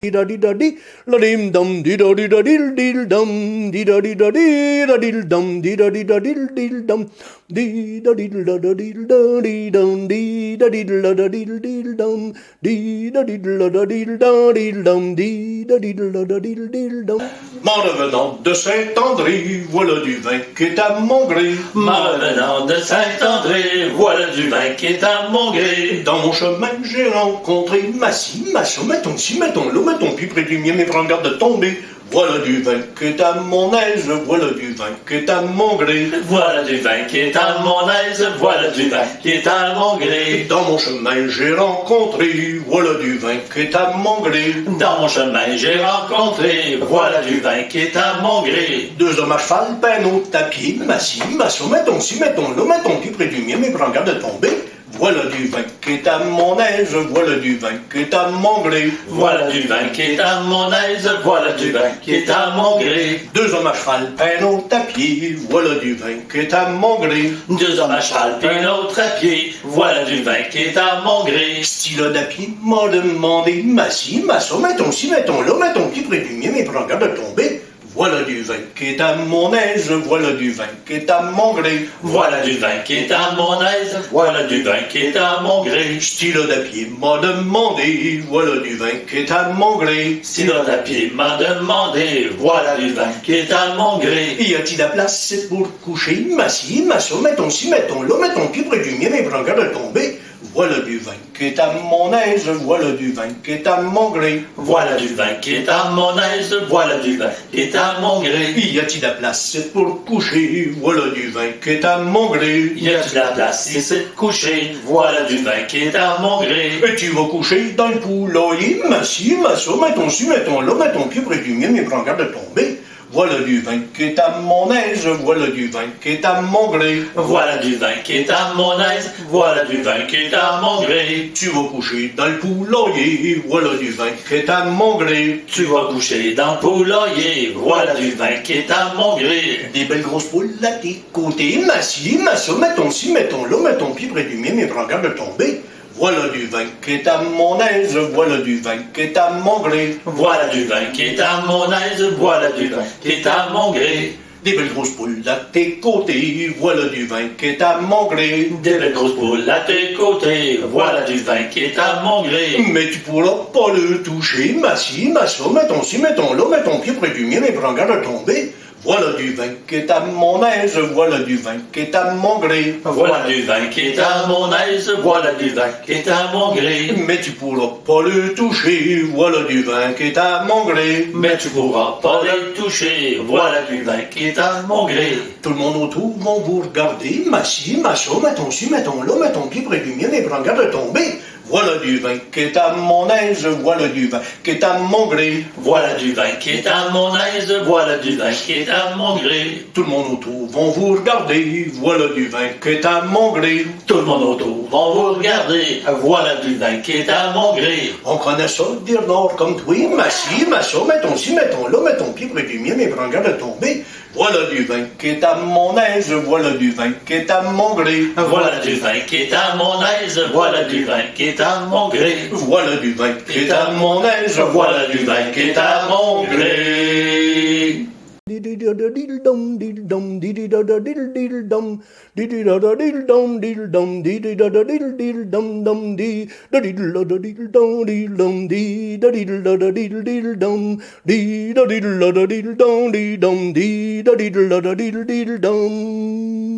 Da di da di la dim dum di da di da dil dil dum di da di da di da dil dum di da di da dil dil dum di da dil da da dil da di dum di da dil da da dil dil dum di da dil da da dil da dil dum di da dil da da dil dil dum. M'en revenant de Saint-André, voilà du vin qui est à mon gré. M'en revenant de Saint-André, voilà du vin qui est à mon gré. Dans mon chemin, j'ai rencontré Massy, Massot, mettons ci, mettons l'eau, mettons plus près du mien, mais prends garde de tomber. Voilà du vin qui est à mon aise, voilà du vin qui est à mon gré. Voilà du vin qui est à mon aise, voilà du vin qui est à mon gré. Dans mon chemin, j'ai rencontré, voilà du vin qui est à mon gré. Dans mon chemin, j'ai rencontré, voilà du vin qui est à mon gré. Deux hommes à cheval, peine au tapis, Massy, Massot, mettons ci, mettons l'eau, mettons plus près du mien, mais prends garde de tomber. Voilà du vin qui est à mon aise, voilà du vin qui est à mon gré. Voilà du vin qui est à mon aise, voilà du vin qui est à mon gré. Deux hommes à cheval, peine au tapis, voilà du vin qui est à mon gré. Deux hommes à cheval, puis l'autre à pied, voilà du vin qui est à mon gré. Style d'apied m'a demandé, Massy, Massot, mettons ci, mettons l'eau, mettons plus près du mien, mais prends garde de tomber. Voilà du vin qui est à mon aise, voilà du vin qui est à mon gré. Voilà du vin qui est à mon aise, voilà du vin qui est à mon gré. Style d'apied m'a demandé, voilà du vin qui est à mon gré. Stylo d'apied m'a demandé, voilà du vin qui est à mon gré. Y a-t-il de la place pour coucher, Massy, Massot, mettons ci, mettons l'eau, mettons plus près du mien, mais prends garde de tomber. Voilà du vin qui est à mon aise, voilà du vin qui est à mon gré. Voilà du vin qui est à mon aise, voilà du vin qui est à mon gré. Y a-t-il de la place pour coucher, voilà du vin qui est à mon gré. Y a-t-il de la place ici de coucher, voilà du vin qui est à mon gré. Et tu vas coucher dans le poulailler, Massy, Massot, mettons ci, mettons l'eau, mettons plus près du mien, mais prends garde de tomber. Voilà du vin qui est à mon aise, voilà du vin qui est à mon gré. Voilà du vin qui est à mon aise, voilà du vin qui est à mon gré. Tu vas coucher dans le poulailler, voilà du vin qui est à mon gré. Tu vas coucher dans le poulailler, voilà du vin qui est à mon gré. Des belles grosses poules à tes côtés, Massy, Massot, mettons ci, mettons l'eau, mettons plus près du mien, mais prends garde de tomber. Voilà du vin qui est à mon aise, voilà du vin qui est à mon gré. Voilà du vin qui est à mon aise, voilà du vin qui est à mon gré. Des belles grosses poules à tes côtés, voilà du vin qui est à mon gré. Des belles grosses poules à tes côtés, voilà du vin qui est à mon gré. Mais tu pourras pas le toucher, Massy, Massot, mettons ci, mettons l'eau, mettons plus près du mien, mais prends garde de tomber. Voilà du vin qui est à mon aise, voilà du vin qui est à mon gré. Voilà du vin qui est à mon aise, voilà du vin qui est à mon gré. Mais tu pourras pas le toucher, voilà du vin qui est à mon gré. Mais tu pourras pas le toucher, voilà du vin qui est à mon gré. Tout le monde autour vont vous regarder, Massy, Massot, mettons ci, mettons l'eau, mettons plus près du mien, mais prends garde de tomber. Voilà du vin qui est à mon aise, voilà du vin qui est à mon gré. Voilà du vin qui est à mon aise, voilà du vin qui est à mon gré. Tout le monde autour vont vous regarder, voilà du vin qui est à mon gré. Tout le monde autour vont vous regarder, voilà du vin qui est à mon gré. On connaît ça, dire nord comme toi, Massy, Massot, mettons ci, mettons l'eau, mettons plus près du mien, mais prends garde de tomber. Voilà du vin qui est à mon aise, voilà du vin qui est à mon gré. Voilà du vin qui est à mon aise, voilà du vin qui est à mon gré. Voilà du vin qui est à mon aise, Voilà du vin qui est à mon gré. Diddy da da diddle dum diddle dum diddy da da diddle diddle dum diddy da da diddle dum diddy da da diddle diddle dum dum dee da diddle da da diddle dum diddle dum dee da diddle da da diddle diddle dum dee da diddle da da diddle dum dee dum dee da diddle da da diddle diddle dum.